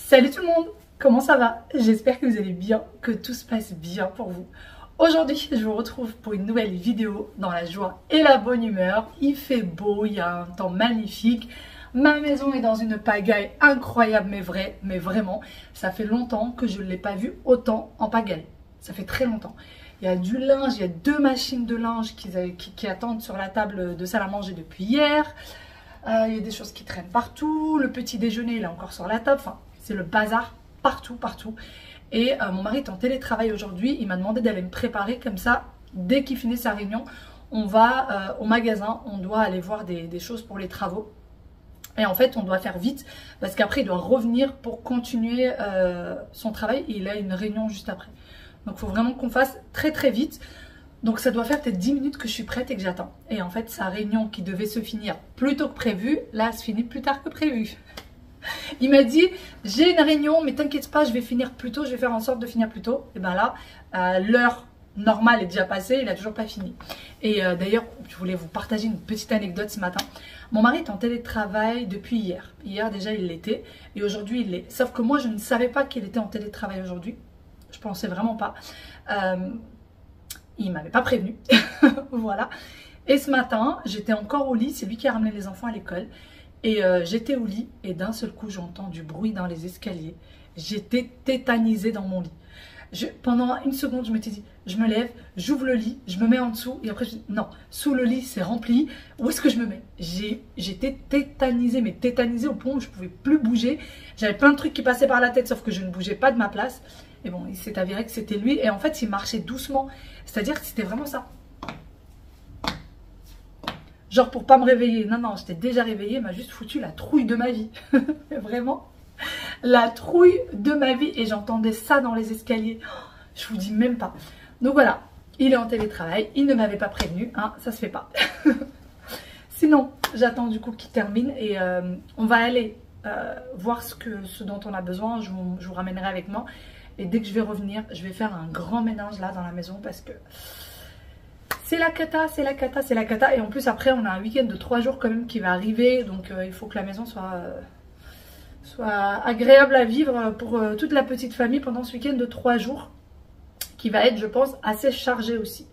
Salut tout le monde, comment ça va? J'espère que vous allez bien, que tout se passe bien pour vous. Aujourd'hui, je vous retrouve pour une nouvelle vidéo dans la joie et la bonne humeur. Il fait beau, il y a un temps magnifique. Ma maison est dans une pagaille incroyable mais vraie, mais vraiment, ça fait longtemps que je ne l'ai pas vue autant en pagaille. Ça fait très longtemps. Il y a du linge, il y a 2 machines de linge qui attendent sur la table de salle à manger depuis hier. Il y a des choses qui traînent partout. Le petit déjeuner, il est encore sur la table. Enfin, c'est le bazar partout. Et mon mari est en télétravail aujourd'hui. Il m'a demandé d'aller me préparer comme ça. Dès qu'il finit sa réunion, on va au magasin. On doit aller voir des choses pour les travaux. Et en fait, on doit faire vite parce qu'après, il doit revenir pour continuer son travail. Et il a une réunion juste après. Donc, il faut vraiment qu'on fasse très vite. Donc, ça doit faire peut-être 10 minutes que je suis prête et que j'attends. Et en fait, sa réunion qui devait se finir plus tôt que prévu, là, elle se finit plus tard que prévu. Il m'a dit, j'ai une réunion, mais t'inquiète pas, je vais finir plus tôt, je vais faire en sorte de finir plus tôt. Et bien là, l'heure normale est déjà passée, il n'a toujours pas fini. Et d'ailleurs, je voulais vous partager une petite anecdote ce matin. Mon mari est en télétravail depuis hier. Hier déjà, il l'était et aujourd'hui, il l'est. Sauf que moi, je ne savais pas qu'il était en télétravail aujourd'hui. Je pensais vraiment pas. Il m'avait pas prévenu. Voilà. Et ce matin, j'étais encore au lit. C'est lui qui a ramené les enfants à l'école. Et j'étais au lit et d'un seul coup, j'entends du bruit dans les escaliers. J'étais tétanisée dans mon lit. Pendant une seconde, je m'étais dit, je me lève, j'ouvre le lit, je me mets en dessous. Et après, je dis, non, sous le lit, c'est rempli. Où est-ce que je me mets? J'étais tétanisée, mais tétanisée au point où je ne pouvais plus bouger. J'avais plein de trucs qui passaient par la tête, sauf que je ne bougeais pas de ma place. Et bon, il s'est avéré que c'était lui. Et en fait, il marchait doucement. C'est-à-dire que c'était vraiment ça. Genre pour pas me réveiller. Non, j'étais déjà réveillée. Il m'a juste foutu la trouille de ma vie. Vraiment. La trouille de ma vie. Et j'entendais ça dans les escaliers. Je vous dis même pas. Donc voilà. Il est en télétravail. Il ne m'avait pas prévenu. Hein, ça se fait pas. Sinon, j'attends du coup qu'il termine. Et on va aller voir ce dont on a besoin. Je vous ramènerai avec moi. Et dès que je vais revenir, je vais faire un grand ménage là dans la maison parce que c'est la cata, c'est la cata, c'est la cata. Et en plus après, on a un week-end de 3 jours quand même qui va arriver. Donc il faut que la maison soit agréable à vivre pour toute la petite famille pendant ce week-end de 3 jours. Qui va être, je pense, assez chargé aussi.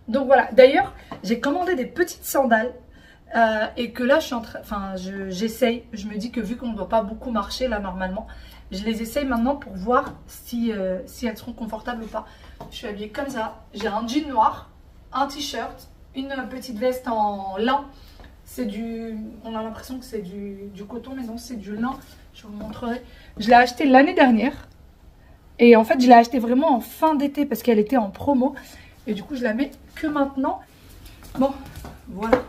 Donc voilà. D'ailleurs, j'ai commandé des petites sandales. Et que là, j'essaye. Je me dis que vu qu'on ne doit pas beaucoup marcher là normalement, je les essaye maintenant pour voir si elles seront confortables ou pas. Je suis habillée comme ça. J'ai un jean noir, un t-shirt, une petite veste en lin. On a l'impression que c'est du coton, mais non, c'est du lin. Je vous montrerai. Je l'ai acheté l'année dernière. Et en fait, je l'ai acheté vraiment en fin d'été parce qu'elle était en promo. Et du coup, je la mets que maintenant. Bon, voilà.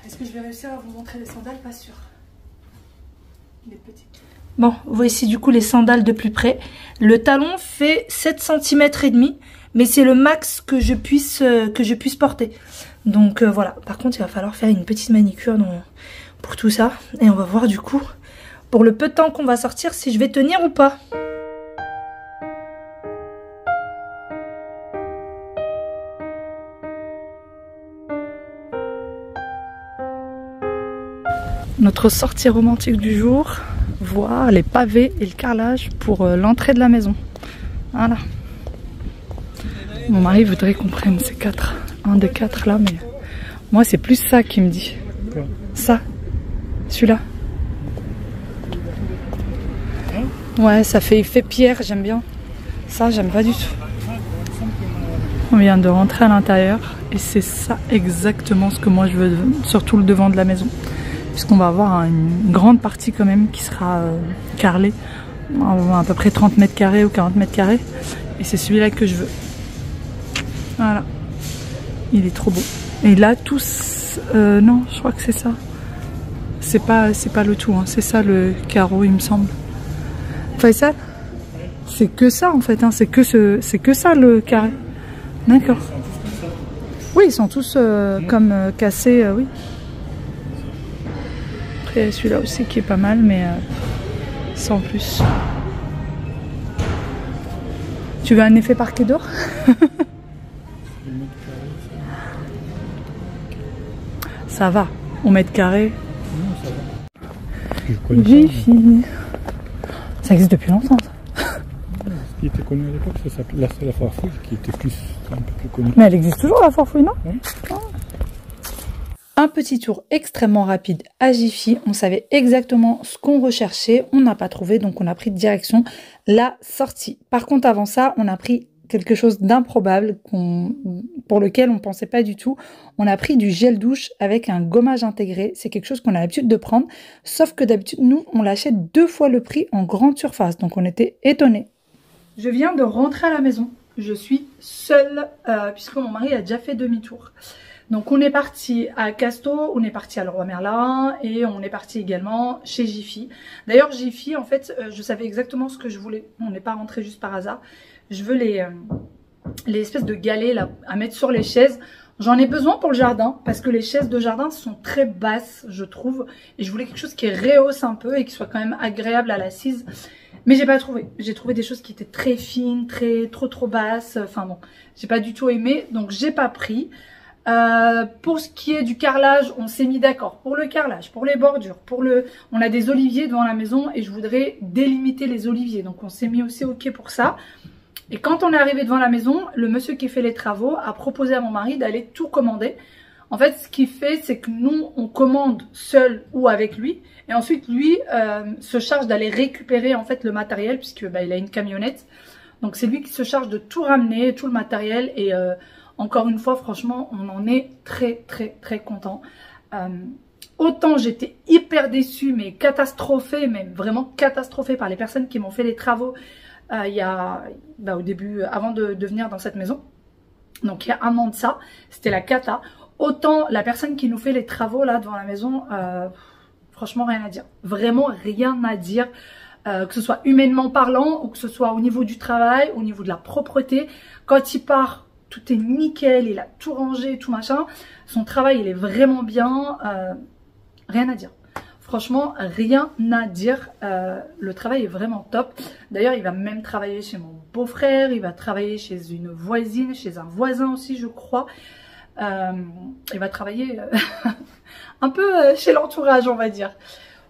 Est-ce que je vais réussir à vous montrer les sandales? Pas sûr. Les petites. Bon, voici du coup les sandales de plus près. Le talon fait 7 cm et demi, mais c'est le max que je puisse porter. Donc voilà. Par contre, il va falloir faire une petite manicure pour tout ça. Et on va voir du coup, pour le peu de temps qu'on va sortir, si je vais tenir ou pas. Notre sortie romantique du jour, voir les pavés et le carrelage pour l'entrée de la maison. Voilà. Mon mari voudrait qu'on prenne ces 4, un des 4 là, mais moi c'est plus ça qui me dit. Ça, celui-là. Ouais, ça fait effet pierre, j'aime bien. Ça, j'aime pas du tout. On vient de rentrer à l'intérieur et c'est ça exactement ce que moi je veux, surtout le devant de la maison. Puisqu'on va avoir une grande partie quand même qui sera carrelée, à peu près 30 mètres carrés ou 40 mètres carrés. Et c'est celui-là que je veux. Voilà. Il est trop beau. Et là, tous... non, je crois que c'est ça. C'est pas le tout, hein. C'est ça le carreau, il me semble. Faisal, c'est que ça en fait, hein. C'est que ça le carré. D'accord. Oui, ils sont tous comme cassés, oui. Celui-là aussi qui est pas mal, mais sans plus. Tu veux un effet parquet d'or? Ça va, au mètre carré. J'ai fini. Ça existe depuis longtemps, ça. Ce qui était connu à l'époque, ça s'appelait la farfouille, qui était un peu plus connue. Mais elle existe toujours, la farfouille, non? Oui. Un petit tour extrêmement rapide à Jiffy. On savait exactement ce qu'on recherchait. On n'a pas trouvé, donc on a pris direction la sortie. Par contre, avant ça, on a pris quelque chose d'improbable pour lequel on ne pensait pas du tout. On a pris du gel douche avec un gommage intégré. C'est quelque chose qu'on a l'habitude de prendre. Sauf que d'habitude, nous, on l'achète 2 fois le prix en grande surface. Donc, on était étonnés. Je viens de rentrer à la maison. Je suis seule puisque mon mari a déjà fait demi-tour. Donc on est parti à Casto, on est parti à Leroy Merlin et on est parti également chez Jiffy. D'ailleurs Jiffy, en fait, je savais exactement ce que je voulais. On n'est pas rentré juste par hasard. Je veux les espèces de galets là, à mettre sur les chaises. J'en ai besoin pour le jardin parce que les chaises de jardin sont très basses, je trouve. Et je voulais quelque chose qui rehausse un peu et qui soit quand même agréable à l'assise. Mais j'ai pas trouvé. J'ai trouvé des choses qui étaient très fines, trop basses. Enfin bon, j'ai pas du tout aimé, donc j'ai pas pris. Pour ce qui est du carrelage, on s'est mis d'accord pour le carrelage, pour les bordures, on a des oliviers devant la maison et je voudrais délimiter les oliviers. Donc on s'est mis aussi ok pour ça. Et quand on est arrivé devant la maison, le monsieur qui fait les travaux a proposé à mon mari d'aller tout commander. En fait, ce qu'il fait, c'est que nous, on commande seul ou avec lui. Et ensuite, lui se charge d'aller récupérer en fait le matériel puisque il a une camionnette. Donc c'est lui qui se charge de tout ramener, tout le matériel et encore une fois, franchement, on en est très content. Autant j'étais hyper déçue, mais catastrophée, mais vraiment catastrophée par les personnes qui m'ont fait les travaux au début, avant de venir dans cette maison. Donc il y a 1 an de ça, c'était la cata. Autant la personne qui nous fait les travaux là devant la maison, franchement rien à dire. Vraiment rien à dire. Que ce soit humainement parlant ou que ce soit au niveau du travail, au niveau de la propreté. Quand il part, tout est nickel, il a tout rangé, tout machin. Son travail, il est vraiment bien. Rien à dire. Franchement, rien à dire. Le travail est vraiment top. D'ailleurs, il va même travailler chez mon beau-frère. Il va travailler chez une voisine, chez un voisin aussi, je crois. Il va travailler un peu chez l'entourage, on va dire.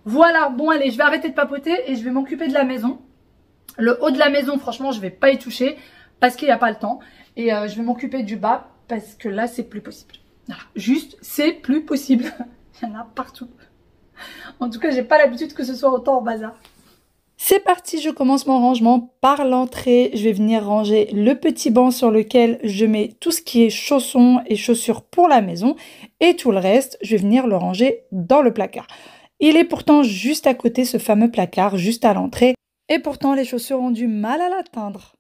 Voilà, bon allez, je vais arrêter de papoter et je vais m'occuper de la maison. Le haut de la maison, franchement, je vais pas y toucher parce qu'il n'y a pas le temps. Et je vais m'occuper du bas parce que là, c'est plus possible. Voilà. Juste, c'est plus possible. Il y en a partout. En tout cas, j'ai pas l'habitude que ce soit autant en bazar. C'est parti, je commence mon rangement par l'entrée. Je vais venir ranger le petit banc sur lequel je mets tout ce qui est chaussons et chaussures pour la maison. Et tout le reste, je vais venir le ranger dans le placard. Il est pourtant juste à côté, ce fameux placard, juste à l'entrée. Et pourtant, les chaussures ont du mal à l'atteindre.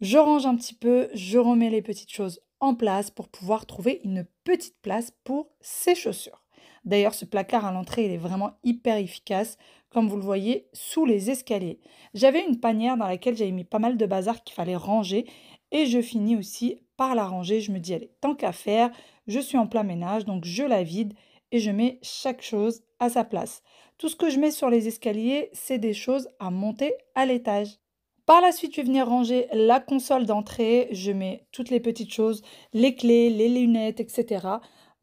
Je range un petit peu, je remets les petites choses en place pour pouvoir trouver une petite place pour ces chaussures. D'ailleurs, ce placard à l'entrée, il est vraiment hyper efficace, comme vous le voyez, sous les escaliers. J'avais une panière dans laquelle j'avais mis pas mal de bazar qu'il fallait ranger et je finis aussi par la ranger. Je me dis, allez, tant qu'à faire, je suis en plein ménage, donc je la vide et je mets chaque chose à sa place. Tout ce que je mets sur les escaliers, c'est des choses à monter à l'étage. Par la suite, je vais venir ranger la console d'entrée. Je mets toutes les petites choses, les clés, les lunettes, etc.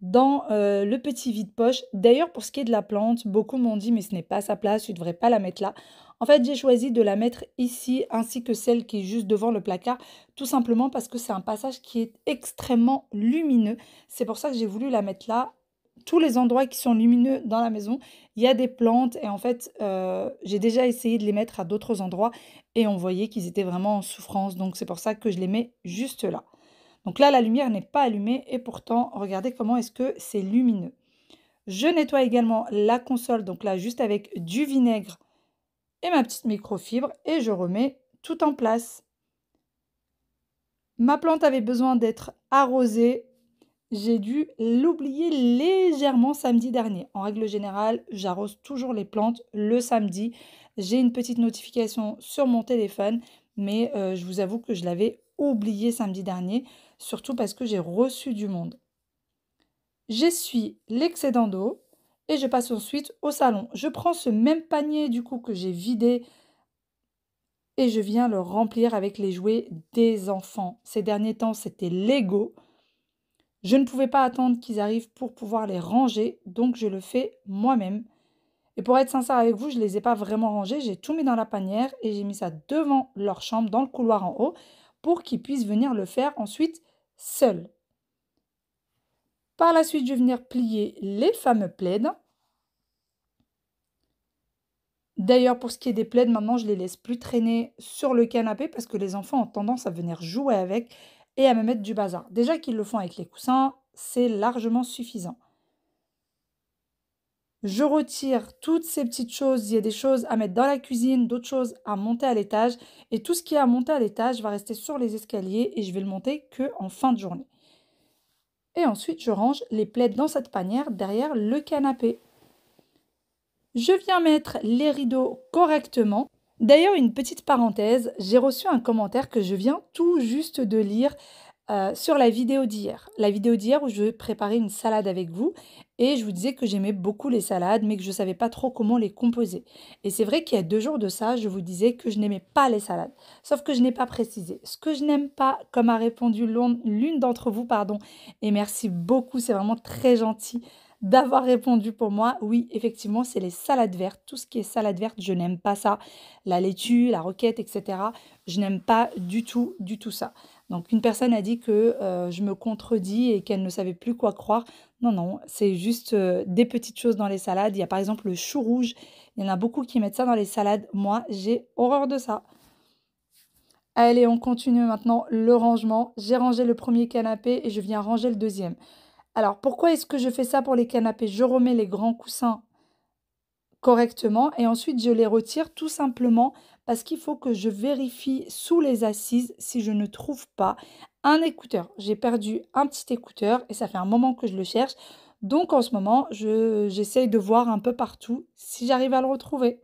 dans le petit vide-poche. D'ailleurs, pour ce qui est de la plante, beaucoup m'ont dit « mais ce n'est pas sa place, tu ne devrais pas la mettre là ». En fait, j'ai choisi de la mettre ici, ainsi que celle qui est juste devant le placard, tout simplement parce que c'est un passage qui est extrêmement lumineux. C'est pour ça que j'ai voulu la mettre là. Tous les endroits qui sont lumineux dans la maison, il y a des plantes et en fait, j'ai déjà essayé de les mettre à d'autres endroits et on voyait qu'ils étaient vraiment en souffrance. Donc, c'est pour ça que je les mets juste là. Donc là, la lumière n'est pas allumée et pourtant, regardez comment est-ce que c'est lumineux. Je nettoie également la console, donc là, juste avec du vinaigre et ma petite microfibre et je remets tout en place. Ma plante avait besoin d'être arrosée. J'ai dû l'oublier légèrement samedi dernier. En règle générale, j'arrose toujours les plantes le samedi. J'ai une petite notification sur mon téléphone, mais je vous avoue que je l'avais oublié samedi dernier, surtout parce que j'ai reçu du monde. J'essuie l'excédent d'eau et je passe ensuite au salon. Je prends ce même panier du coup que j'ai vidé et je viens le remplir avec les jouets des enfants. Ces derniers temps, c'était Lego. Je ne pouvais pas attendre qu'ils arrivent pour pouvoir les ranger, donc je le fais moi-même. Et pour être sincère avec vous, je ne les ai pas vraiment rangés. J'ai tout mis dans la panière et j'ai mis ça devant leur chambre, dans le couloir en haut, pour qu'ils puissent venir le faire ensuite seuls. Par la suite, je vais venir plier les fameux plaids. D'ailleurs, pour ce qui est des plaids, maintenant, je les laisse plus traîner sur le canapé parce que les enfants ont tendance à venir jouer avec et à me mettre du bazar. Déjà qu'ils le font avec les coussins, c'est largement suffisant. Je retire toutes ces petites choses. Il y a des choses à mettre dans la cuisine, d'autres choses à monter à l'étage. Et tout ce qui est à monter à l'étage va rester sur les escaliers et je vais le monter qu'en fin de journée. Et ensuite, je range les plaids dans cette panière derrière le canapé. Je viens mettre les rideaux correctement. D'ailleurs, une petite parenthèse, j'ai reçu un commentaire que je viens tout juste de lire sur la vidéo d'hier. La vidéo d'hier où je préparais une salade avec vous et je vous disais que j'aimais beaucoup les salades mais que je ne savais pas trop comment les composer. Et c'est vrai qu'il y a 2 jours de ça, je vous disais que je n'aimais pas les salades. Sauf que je n'ai pas précisé. Ce que je n'aime pas, comme a répondu l'une d'entre vous, pardon, et merci beaucoup, c'est vraiment très gentil d'avoir répondu pour moi. Oui, effectivement, c'est les salades vertes. Tout ce qui est salade verte, je n'aime pas ça. La laitue, la roquette, etc. Je n'aime pas du tout ça. Donc une personne a dit que je me contredis et qu'elle ne savait plus quoi croire. Non, non, c'est juste des petites choses dans les salades. Il y a par exemple le chou rouge. Il y en a beaucoup qui mettent ça dans les salades. Moi, j'ai horreur de ça. Allez, on continue maintenant le rangement. J'ai rangé le premier canapé et je viens ranger le deuxième. Alors, pourquoi est-ce que je fais ça pour les canapés? Je remets les grands coussins correctement et ensuite je les retire tout simplement parce qu'il faut que je vérifie sous les assises si je ne trouve pas un écouteur. J'ai perdu un petit écouteur et ça fait un moment que je le cherche. Donc en ce moment, j'essaye de voir un peu partout si j'arrive à le retrouver.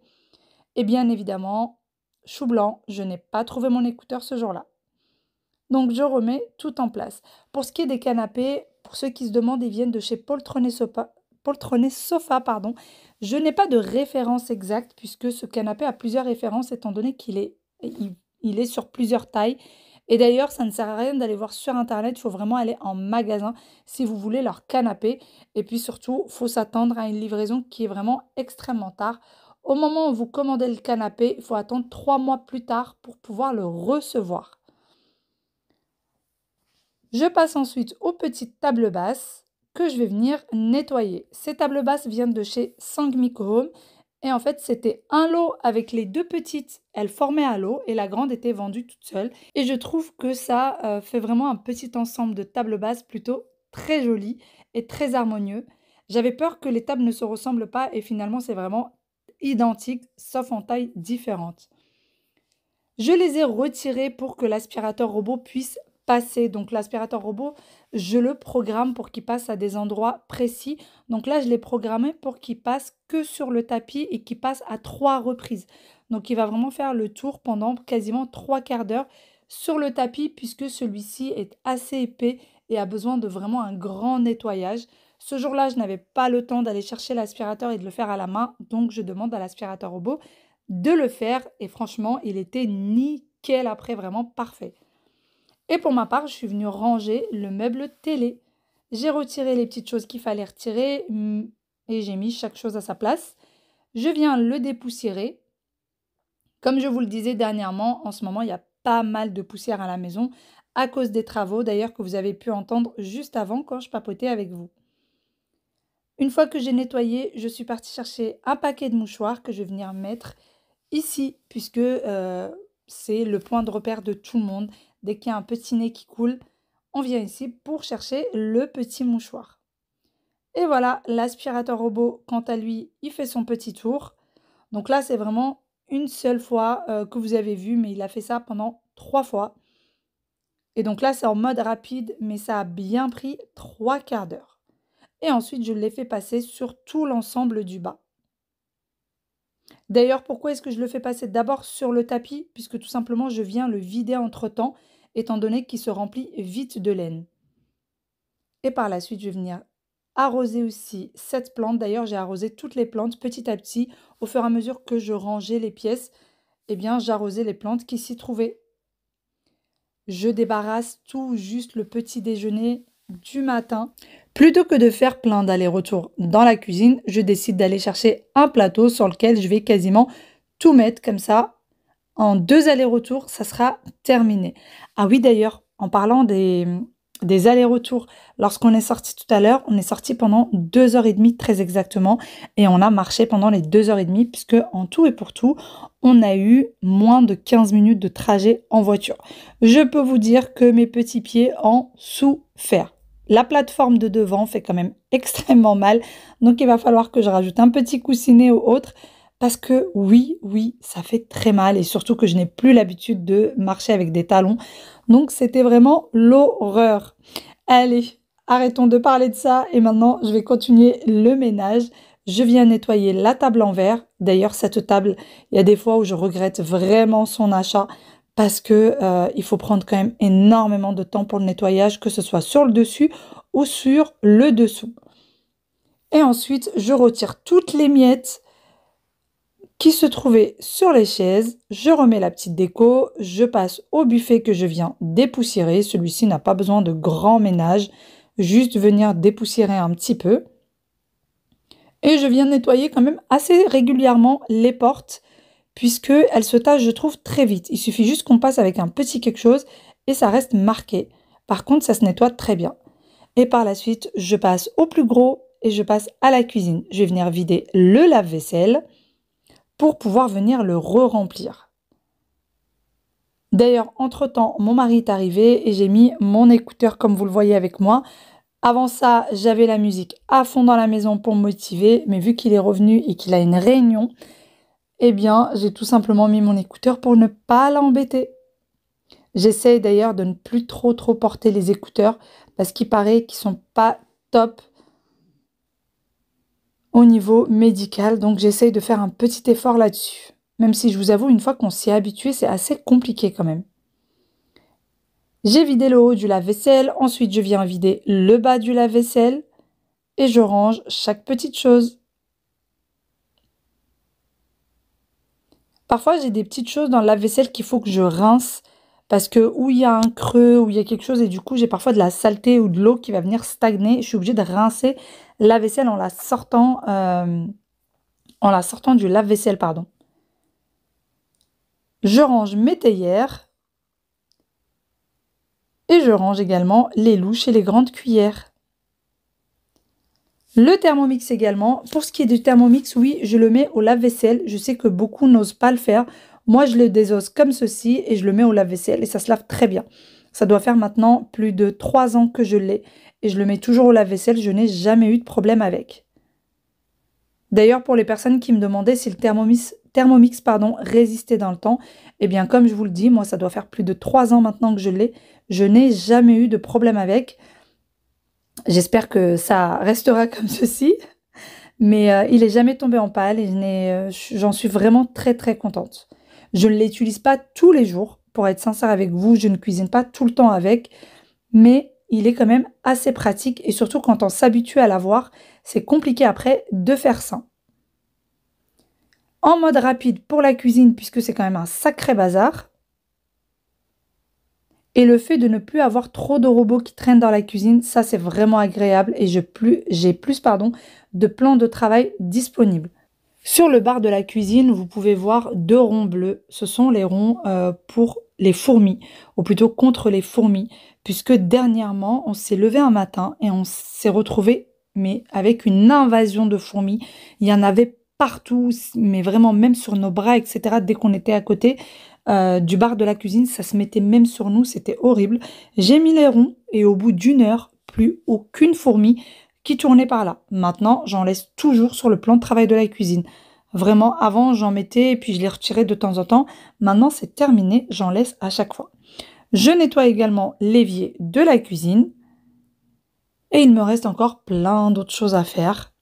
Et bien évidemment, chou blanc, je n'ai pas trouvé mon écouteur ce jour-là. Donc je remets tout en place. Pour ce qui est des canapés, pour ceux qui se demandent, ils viennent de chez Poltronné Sofa, pardon. Je n'ai pas de référence exacte puisque ce canapé a plusieurs références étant donné il est sur plusieurs tailles. Et d'ailleurs, ça ne sert à rien d'aller voir sur internet, il faut vraiment aller en magasin si vous voulez leur canapé. Et puis surtout, il faut s'attendre à une livraison qui est vraiment extrêmement tard. Au moment où vous commandez le canapé, il faut attendre 3 mois plus tard pour pouvoir le recevoir. Je passe ensuite aux petites tables basses que je vais venir nettoyer. Ces tables basses viennent de chez Sangmiko Home et en fait c'était un lot avec les 2 petites, elles formaient un lot et la grande était vendue toute seule. Et je trouve que ça fait vraiment un petit ensemble de tables basses plutôt très joli et très harmonieux. J'avais peur que les tables ne se ressemblent pas et finalement c'est vraiment identique sauf en taille différente. Je les ai retirés pour que l'aspirateur robot puisse passer. Donc l'aspirateur robot, je le programme pour qu'il passe à des endroits précis. Donc là, je l'ai programmé pour qu'il passe que sur le tapis et qu'il passe à 3 reprises. Donc il va vraiment faire le tour pendant quasiment 3 quarts d'heure sur le tapis puisque celui-ci est assez épais et a besoin de vraiment un grand nettoyage. Ce jour-là, je n'avais pas le temps d'aller chercher l'aspirateur et de le faire à la main. Donc je demande à l'aspirateur robot de le faire et franchement, il était nickel après, vraiment parfait. Et pour ma part, je suis venue ranger le meuble télé. J'ai retiré les petites choses qu'il fallait retirer et j'ai mis chaque chose à sa place. Je viens le dépoussiérer. Comme je vous le disais dernièrement, en ce moment, il y a pas mal de poussière à la maison à cause des travaux, d'ailleurs que vous avez pu entendre juste avant quand je papotais avec vous. Une fois que j'ai nettoyé, je suis partie chercher un paquet de mouchoirs que je vais venir mettre ici, puisque c'est le point de repère de tout le monde. Dès qu'il y a un petit nez qui coule, on vient ici pour chercher le petit mouchoir. Et voilà, l'aspirateur robot, quant à lui, il fait son petit tour. Donc là, c'est vraiment une seule fois que vous avez vu, mais il a fait ça pendant 3 fois. Et donc là, c'est en mode rapide, mais ça a bien pris 3 quarts d'heure. Et ensuite, je l'ai fait passer sur tout l'ensemble du bas. D'ailleurs, pourquoi est-ce que je le fais passer d'abord sur le tapis? Puisque tout simplement, je viens le vider entre-temps, étant donné qu'il se remplit vite de laine. Et par la suite, je vais venir arroser aussi cette plante. D'ailleurs, j'ai arrosé toutes les plantes petit à petit. Au fur et à mesure que je rangeais les pièces, eh bien, j'arrosais les plantes qui s'y trouvaient. Je débarrasse tout juste le petit déjeuner du matin. Plutôt que de faire plein d'allers-retours dans la cuisine, je décide d'aller chercher un plateau sur lequel je vais quasiment tout mettre comme ça. En 2 allers-retours, ça sera terminé. Ah oui, d'ailleurs, en parlant des allers-retours, lorsqu'on est sorti tout à l'heure, on est sorti pendant 2h30 très exactement et on a marché pendant les 2h30 puisque en tout et pour tout, on a eu moins de 15 minutes de trajet en voiture. Je peux vous dire que mes petits pieds ont souffert. La plateforme de devant fait quand même extrêmement mal, donc il va falloir que je rajoute un petit coussinet ou autre parce que oui, ça fait très mal et surtout que je n'ai plus l'habitude de marcher avec des talons. Donc c'était vraiment l'horreur. Allez, arrêtons de parler de ça et maintenant je vais continuer le ménage. Je viens nettoyer la table en verre. D'ailleurs cette table, il y a des fois où je regrette vraiment son achat parce que il faut prendre quand même énormément de temps pour le nettoyage, que ce soit sur le dessus ou sur le dessous. Et ensuite, je retire toutes les miettes qui se trouvaient sur les chaises. Je remets la petite déco, je passe au buffet que je viens dépoussiérer. Celui-ci n'a pas besoin de grand ménage, juste venir dépoussiérer un petit peu. Et je viens nettoyer quand même assez régulièrement les portes, puisqu'elles se tachent, je trouve, très vite. Il suffit juste qu'on passe avec un petit quelque chose et ça reste marqué. Par contre, ça se nettoie très bien. Et par la suite, je passe au plus gros et je passe à la cuisine. Je vais venir vider le lave-vaisselle pour pouvoir venir le re-remplir. D'ailleurs, entre-temps, mon mari est arrivé et j'ai mis mon écouteur comme vous le voyez avec moi. Avant ça, j'avais la musique à fond dans la maison pour me motiver, mais vu qu'il est revenu et qu'il a une réunion, eh bien, j'ai tout simplement mis mon écouteur pour ne pas l'embêter. J'essaie d'ailleurs de ne plus trop porter les écouteurs parce qu'il paraît qu'ils sont pas top au niveau médical. Donc, j'essaie de faire un petit effort là-dessus. Même si je vous avoue, une fois qu'on s'y est habitué, c'est assez compliqué quand même. J'ai vidé le haut du lave-vaisselle. Ensuite, je viens vider le bas du lave-vaisselle et je range chaque petite chose. Parfois, j'ai des petites choses dans le lave-vaisselle qu'il faut que je rince parce que où il y a un creux, où il y a quelque chose et du coup, j'ai parfois de la saleté ou de l'eau qui va venir stagner. Je suis obligée de rincer la vaisselle en la sortant du lave-vaisselle, pardon. Je range mes théières et je range également les louches et les grandes cuillères. Le Thermomix également. Pour ce qui est du Thermomix, oui, je le mets au lave-vaisselle. Je sais que beaucoup n'osent pas le faire. Moi, je le désosse comme ceci et je le mets au lave-vaisselle et ça se lave très bien. Ça doit faire maintenant plus de 3 ans que je l'ai et je le mets toujours au lave-vaisselle. Je n'ai jamais eu de problème avec. D'ailleurs, pour les personnes qui me demandaient si le Thermomix résistait dans le temps, eh bien, comme je vous le dis, moi, ça doit faire plus de 3 ans maintenant que je l'ai. Je n'ai jamais eu de problème avec. J'espère que ça restera comme ceci, mais il n'est jamais tombé en panne et j'en suis vraiment très contente. Je ne l'utilise pas tous les jours, pour être sincère avec vous, je ne cuisine pas tout le temps avec, mais il est quand même assez pratique et surtout quand on s'habitue à l'avoir, c'est compliqué après de faire ça. En mode rapide pour la cuisine, puisque c'est quand même un sacré bazar. Et le fait de ne plus avoir trop de robots qui traînent dans la cuisine, ça c'est vraiment agréable et j'ai plus de plans de travail disponibles. Sur le bar de la cuisine, vous pouvez voir 2 ronds bleus. Ce sont les ronds pour les fourmis, ou plutôt contre les fourmis, puisque dernièrement, on s'est levé un matin et on s'est retrouvé mais avec une invasion de fourmis. Il y en avait partout, mais vraiment même sur nos bras, etc. Dès qu'on était à côté du bar de la cuisine, ça se mettait même sur nous, c'était horrible. J'ai mis les ronds et au bout d'1 heure, plus aucune fourmi qui tournait par là. Maintenant, j'en laisse toujours sur le plan de travail de la cuisine. Vraiment, avant, j'en mettais et puis je les retirais de temps en temps. Maintenant, c'est terminé, j'en laisse à chaque fois. Je nettoie également l'évier de la cuisine. Et il me reste encore plein d'autres choses à faire.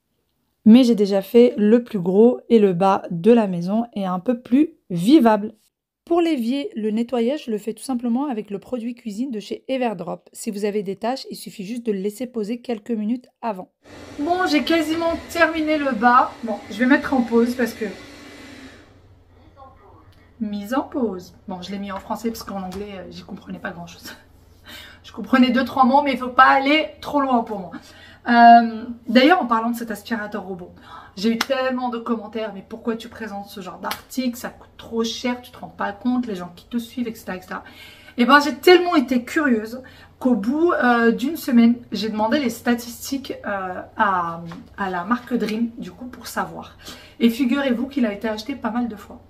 Mais j'ai déjà fait le plus gros et le bas de la maison est un peu plus vivable. Pour l'évier, le nettoyage, je le fais tout simplement avec le produit cuisine de chez Everdrop. Si vous avez des tâches, il suffit juste de le laisser poser quelques minutes avant. Bon, j'ai quasiment terminé le bas. Bon, je vais mettre en pause parce que... Mise en pause. Bon, je l'ai mis en français parce qu'en anglais, j'y comprenais pas grand-chose. Je comprenez 2-3 mots, mais il ne faut pas aller trop loin pour moi. D'ailleurs, en parlant de cet aspirateur robot, j'ai eu tellement de commentaires, mais pourquoi tu présentes ce genre d'article, ça coûte trop cher, tu te rends pas compte, les gens qui te suivent, etc. etc. Et ben j'ai tellement été curieuse qu'au bout d'une semaine, j'ai demandé les statistiques à la marque Dream, du coup, pour savoir. Et figurez-vous qu'il a été acheté pas mal de fois.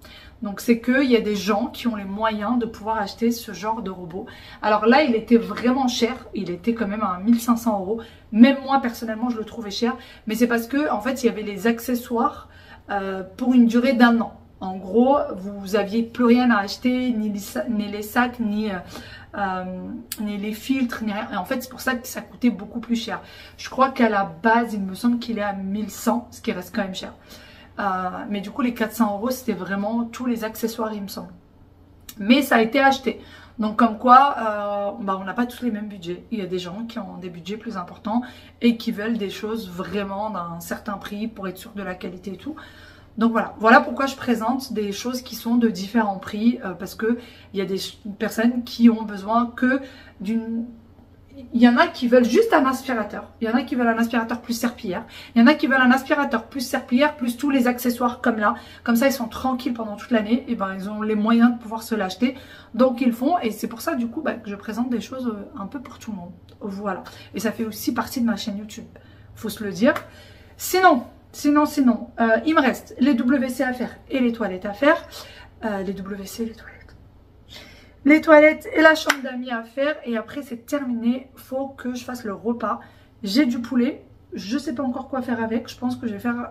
Donc c'est qu'il y a des gens qui ont les moyens de pouvoir acheter ce genre de robot. Alors là, il était vraiment cher, il était quand même à 1500 €. Même moi, personnellement, je le trouvais cher. Mais c'est parce que en fait, il y avait les accessoires pour une durée d'1 an. En gros, vous aviez plus rien à acheter, ni les sacs, ni les filtres, ni rien. Et en fait, c'est pour ça que ça coûtait beaucoup plus cher. Je crois qu'à la base, il me semble qu'il est à 1100, ce qui reste quand même cher. Mais du coup, les 400 €, c'était vraiment tous les accessoires, il me semble. Mais ça a été acheté. Donc comme quoi, on n'a pas tous les mêmes budgets. Il y a des gens qui ont des budgets plus importants et qui veulent des choses vraiment d'un certain prix pour être sûr de la qualité et tout. Donc voilà pourquoi je présente des choses qui sont de différents prix, parce que il y a des personnes qui ont besoin que d'une... Il y en a qui veulent juste un aspirateur, il y en a qui veulent un aspirateur plus serpillière, il y en a qui veulent un aspirateur plus serpillière, plus tous les accessoires comme là. Comme ça, ils sont tranquilles pendant toute l'année, et ben ils ont les moyens de pouvoir se l'acheter. Donc ils le font, et c'est pour ça du coup que je présente des choses un peu pour tout le monde. Voilà. Et ça fait aussi partie de ma chaîne YouTube, faut se le dire. Sinon, il me reste les WC à faire et les toilettes à faire. Les WC et les toilettes. Les toilettes et la chambre d'amis à faire. Et après, c'est terminé. Faut que je fasse le repas. J'ai du poulet. Je ne sais pas encore quoi faire avec. Je pense que je vais faire...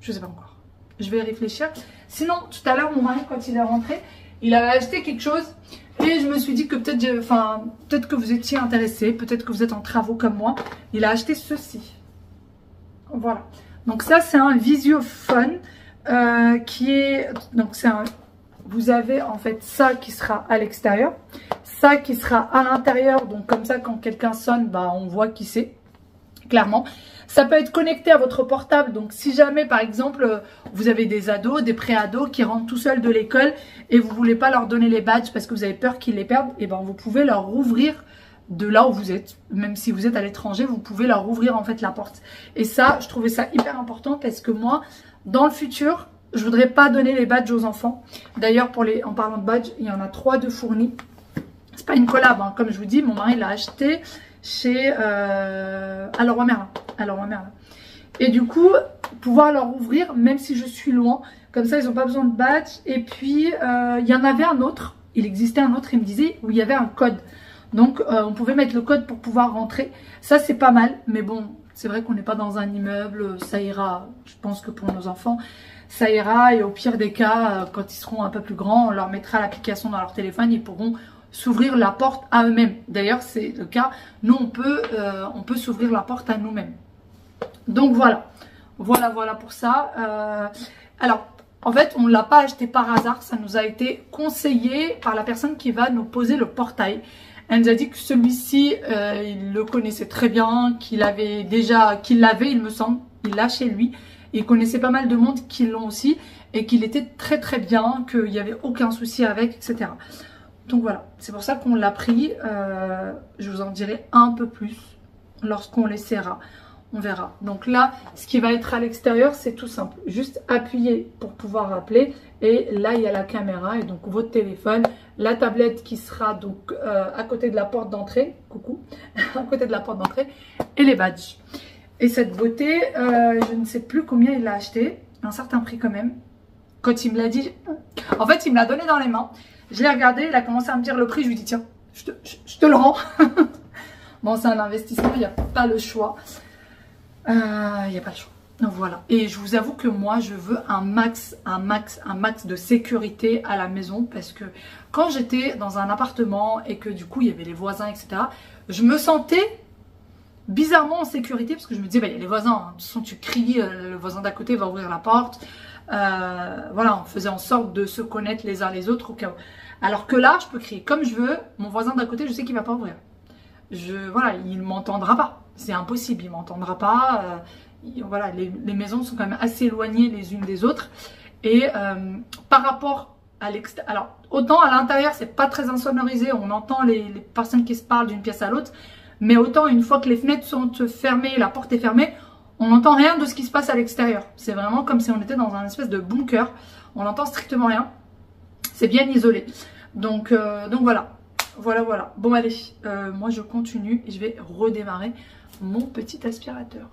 je ne sais pas encore. Je vais réfléchir. Sinon, tout à l'heure, mon mari, quand il est rentré, il avait acheté quelque chose. Et je me suis dit que peut-être que vous étiez intéressés. Peut-être que vous êtes en travaux comme moi. Il a acheté ceci. Voilà. Donc ça, c'est un visiophone qui est... Donc c'est un... Vous avez en fait ça qui sera à l'extérieur, ça qui sera à l'intérieur. Donc comme ça, quand quelqu'un sonne, on voit qui c'est, clairement. Ça peut être connecté à votre portable. Donc si jamais, par exemple, vous avez des ados, des pré-ados qui rentrent tout seuls de l'école et vous ne voulez pas leur donner les badges parce que vous avez peur qu'ils les perdent, et vous pouvez leur rouvrir de là où vous êtes. Même si vous êtes à l'étranger, vous pouvez leur ouvrir en fait la porte. Et ça, je trouvais ça hyper important parce que moi, dans le futur, je voudrais pas donner les badges aux enfants. D'ailleurs, en parlant de badges, il y en a 3 de fournis. C'est pas une collab, hein. Comme je vous dis, mon mari l'a acheté chez Leroy Merlin. Et du coup, pouvoir leur ouvrir, même si je suis loin. Comme ça, ils n'ont pas besoin de badge. Et puis, il y en avait un autre. Il existait un autre, il me disait, où il y avait un code. Donc, on pouvait mettre le code pour pouvoir rentrer. Ça, c'est pas mal. Mais bon, c'est vrai qu'on n'est pas dans un immeuble. Ça ira, je pense que pour nos enfants, ça ira. Et au pire des cas, quand ils seront un peu plus grands, on leur mettra l'application dans leur téléphone. Ils pourront s'ouvrir la porte à eux-mêmes. D'ailleurs, c'est le cas. Nous, on peut s'ouvrir la porte à nous-mêmes. Donc, voilà. Voilà pour ça. Alors, en fait, on ne l'a pas acheté par hasard. Ça nous a été conseillé par la personne qui va nous poser le portail. Elle nous a dit que celui-ci, il le connaissait très bien, qu'il l'avait, il me semble, il l'a chez lui. Il connaissait pas mal de monde qui l'ont aussi et qu'il était très très bien, qu'il n'y avait aucun souci avec, etc. Donc voilà, c'est pour ça qu'on l'a pris. Je vous en dirai un peu plus lorsqu'on l'essaiera. On verra. Donc là, ce qui va être à l'extérieur, c'est tout simple. Juste appuyer pour pouvoir appeler. Et là, il y a la caméra et donc votre téléphone. La tablette qui sera donc à côté de la porte d'entrée. Coucou. À côté de la porte d'entrée. Et les badges. Et cette beauté, je ne sais plus combien il l'a acheté. Un certain prix quand même. Quand il me l'a dit... En fait, il me l'a donné dans les mains. Je l'ai regardé, il a commencé à me dire le prix. Je lui ai dit, tiens, je te le rends. Bon, c'est un investissement, il n'y a pas le choix. Il n'y a pas le choix. Donc voilà. Et je vous avoue que moi, je veux un max de sécurité à la maison. Parce que quand j'étais dans un appartement et que du coup, il y avait les voisins, etc. Je me sentais bizarrement en sécurité. Parce que je me disais, il y a les voisins. Hein. De toute façon, tu cries, le voisin d'à côté va ouvrir la porte. Voilà, on faisait en sorte de se connaître les uns les autres au cas où. Alors que là, je peux crier comme je veux. Mon voisin d'à côté, je sais qu'il ne va pas ouvrir. Voilà, il ne m'entendra pas. C'est impossible, il ne m'entendra pas. Voilà, les maisons sont quand même assez éloignées les unes des autres. Et par rapport à l'extérieur. Alors, autant à l'intérieur, c'est pas très insonorisé, on entend les personnes qui se parlent d'une pièce à l'autre, mais autant une fois que les fenêtres sont fermées, la porte est fermée, on n'entend rien de ce qui se passe à l'extérieur. C'est vraiment comme si on était dans un espèce de bunker, on n'entend strictement rien, c'est bien isolé. Donc voilà. Voilà. Bon allez, moi je continue et je vais redémarrer mon petit aspirateur.